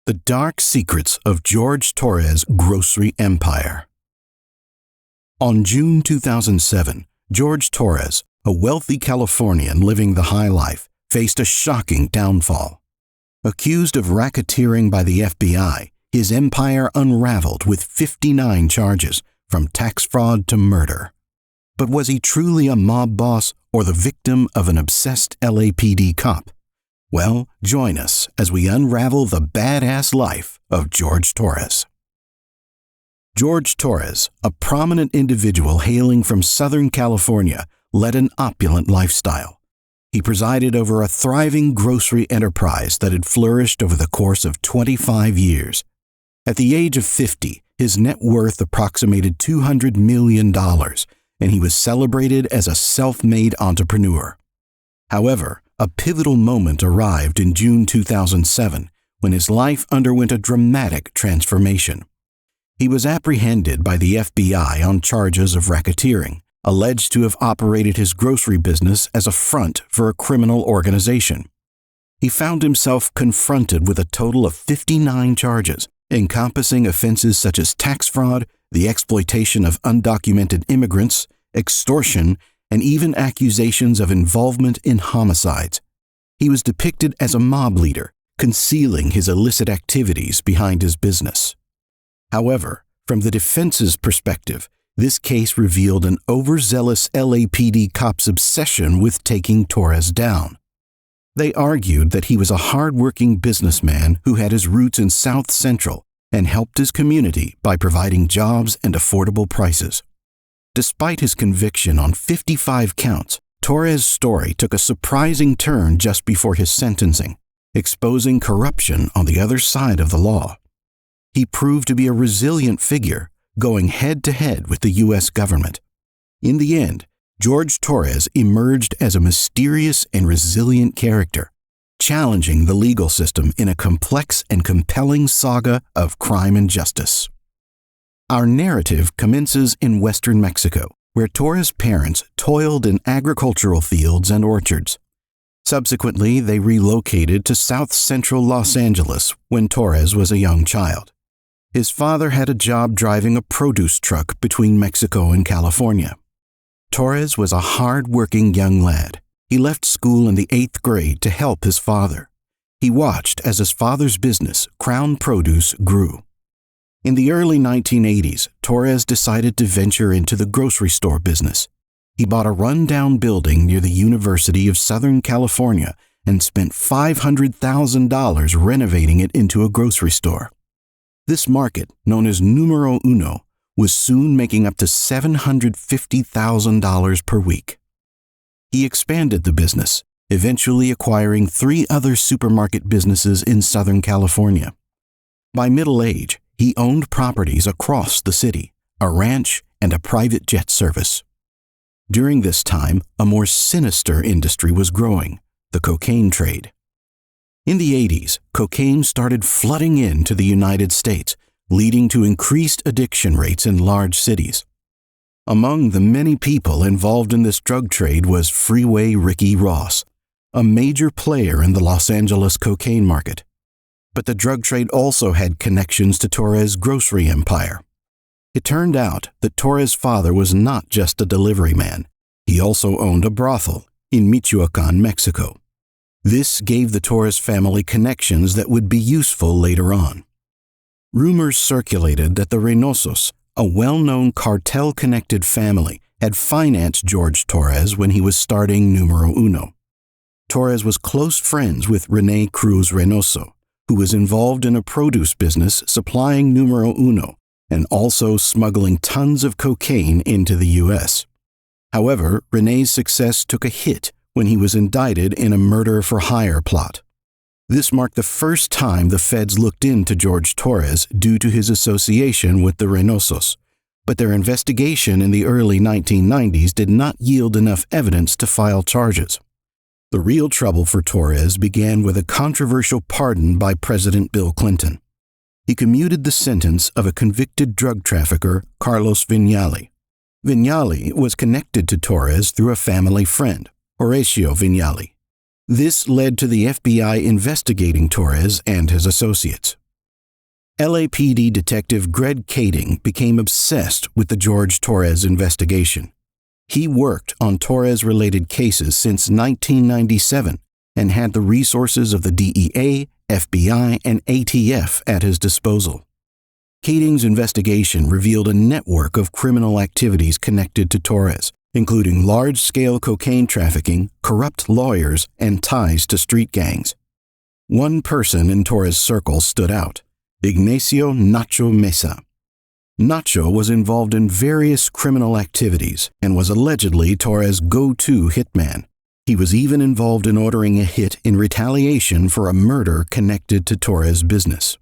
The Dark Secrets of George Torres' Grocery Empire. On June 2007, George Torres, a wealthy Californian living the high life, faced a shocking downfall. Accused of racketeering by the FBI, his empire unraveled with 59 charges, from tax fraud to murder. But was he truly a mob boss or the victim of an obsessed LAPD cop? Well, join us as we unravel the badass life of George Torres. George Torres, a prominent individual hailing from Southern California, led an opulent lifestyle. He presided over a thriving grocery enterprise that had flourished over the course of 25 years. At the age of 50, his net worth approximated $200 million, and he was celebrated as a self-made entrepreneur. However, a pivotal moment arrived in June 2007 when his life underwent a dramatic transformation. He was apprehended by the FBI on charges of racketeering, alleged to have operated his grocery business as a front for a criminal organization. He found himself confronted with a total of 59 charges, encompassing offenses such as tax fraud, the exploitation of undocumented immigrants, extortion, and even accusations of involvement in homicides. He was depicted as a mob leader, concealing his illicit activities behind his business. However, from the defense's perspective, this case revealed an overzealous LAPD cop's obsession with taking Torres down. They argued that he was a hard-working businessman who had his roots in South Central and helped his community by providing jobs and affordable prices. Despite his conviction on 55 counts, Torres' story took a surprising turn just before his sentencing, exposing corruption on the other side of the law. He proved to be a resilient figure, going head-to-head with the U.S. government. In the end, George Torres emerged as a mysterious and resilient character, challenging the legal system in a complex and compelling saga of crime and justice. Our narrative commences in western Mexico, where Torres' parents toiled in agricultural fields and orchards. Subsequently, they relocated to South Central Los Angeles when Torres was a young child. His father had a job driving a produce truck between Mexico and California. Torres was a hard-working young lad. He left school in the 8th grade to help his father. He watched as his father's business, Crown Produce, grew. In the early 1980s, Torres decided to venture into the grocery store business. He bought a run-down building near the University of Southern California and spent $500,000 renovating it into a grocery store. This market, known as Numero Uno, was soon making up to $750,000 per week. He expanded the business, eventually acquiring 3 other supermarket businesses in Southern California. By middle age, he owned properties across the city, a ranch, and a private jet service. During this time, a more sinister industry was growing, the cocaine trade. In the 80s, cocaine started flooding into the United States, leading to increased addiction rates in large cities. Among the many people involved in this drug trade was Freeway Ricky Ross, a major player in the Los Angeles cocaine market. But the drug trade also had connections to Torres' grocery empire. It turned out that Torres' father was not just a delivery man. He also owned a brothel in Michoacan, Mexico. This gave the Torres family connections that would be useful later on. Rumors circulated that the Reynosos, a well-known cartel-connected family, had financed George Torres when he was starting Numero Uno. Torres was close friends with Rene Cruz Reynoso, who was involved in a produce business supplying Numero Uno and also smuggling tons of cocaine into the U.S. However, Rene's success took a hit when he was indicted in a murder-for-hire plot. This marked the first time the feds looked into George Torres due to his association with the Reynosos, but their investigation in the early 1990s did not yield enough evidence to file charges. The real trouble for Torres began with a controversial pardon by President Bill Clinton. He commuted the sentence of a convicted drug trafficker, Carlos Viñali. Viñali was connected to Torres through a family friend, Horacio Viñali. This led to the FBI investigating Torres and his associates. LAPD detective Greg Kading became obsessed with the George Torres investigation. He worked on Torres-related cases since 1997 and had the resources of the DEA, FBI, and ATF at his disposal. Kading's investigation revealed a network of criminal activities connected to Torres, including large-scale cocaine trafficking, corrupt lawyers, and ties to street gangs. One person in Torres' circle stood out: Ignacio Nacho Mesa. Nacho was involved in various criminal activities and was allegedly Torres' go-to hitman. He was even involved in ordering a hit in retaliation for a murder connected to Torres' business.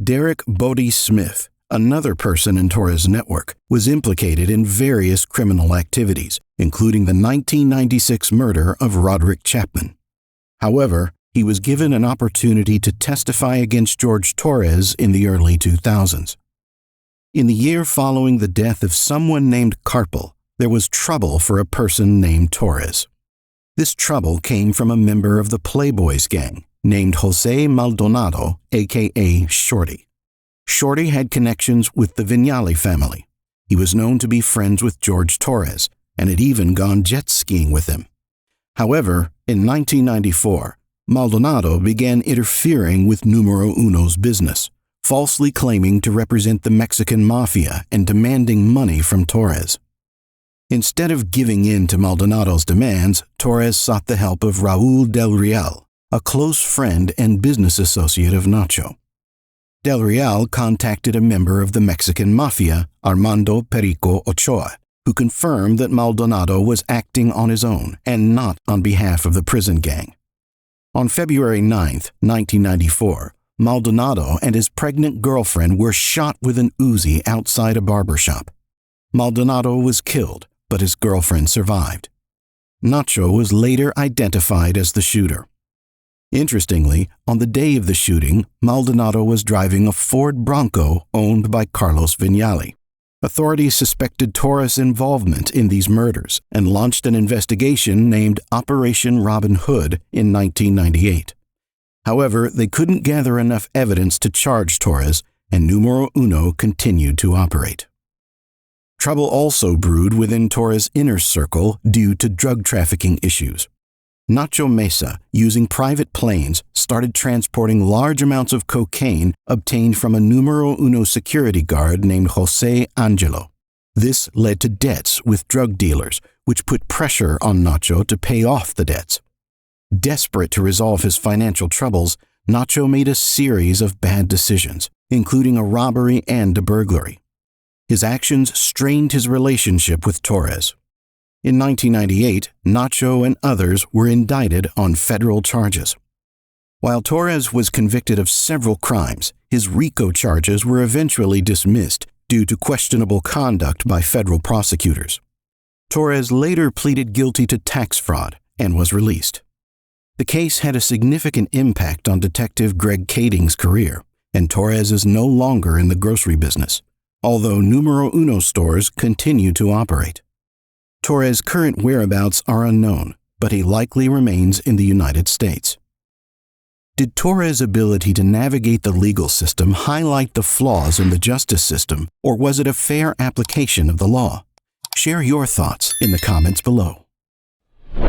Derek Bodie Smith, another person in Torres' network, was implicated in various criminal activities, including the 1996 murder of Roderick Chapman. However, he was given an opportunity to testify against George Torres in the early 2000s. In the year following the death of someone named Carpel, there was trouble for a person named Torres. This trouble came from a member of the Playboys gang named Jose Maldonado, aka Shorty. Shorty had connections with the Vignali family. He was known to be friends with George Torres and had even gone jet skiing with him. However, in 1994, Maldonado began interfering with Numero Uno's business, falsely claiming to represent the Mexican Mafia and demanding money from Torres. Instead of giving in to Maldonado's demands, Torres sought the help of Raúl Del Real, a close friend and business associate of Nacho. Del Real contacted a member of the Mexican Mafia, Armando Perico Ochoa, who confirmed that Maldonado was acting on his own and not on behalf of the prison gang. On February 9, 1994, Maldonado and his pregnant girlfriend were shot with an Uzi outside a barbershop. Maldonado was killed, but his girlfriend survived. Nacho was later identified as the shooter. Interestingly, on the day of the shooting, Maldonado was driving a Ford Bronco owned by Carlos Vignali. Authorities suspected Torres' involvement in these murders and launched an investigation named Operation Robin Hood in 1998. However, they couldn't gather enough evidence to charge Torres, and Numero Uno continued to operate. Trouble also brewed within Torres' inner circle due to drug trafficking issues. Nacho Mesa, using private planes, started transporting large amounts of cocaine obtained from a Numero Uno security guard named Jose Angelo. This led to debts with drug dealers, which put pressure on Nacho to pay off the debts. Desperate to resolve his financial troubles, Nacho made a series of bad decisions, including a robbery and a burglary. His actions strained his relationship with Torres. In 1998, Nacho and others were indicted on federal charges. While Torres was convicted of several crimes, his RICO charges were eventually dismissed due to questionable conduct by federal prosecutors. Torres later pleaded guilty to tax fraud and was released. The case had a significant impact on Detective Greg Kading's career, and Torres is no longer in the grocery business, although Numero Uno stores continue to operate. Torres' current whereabouts are unknown, but he likely remains in the United States. Did Torres' ability to navigate the legal system highlight the flaws in the justice system, or was it a fair application of the law? Share your thoughts in the comments below.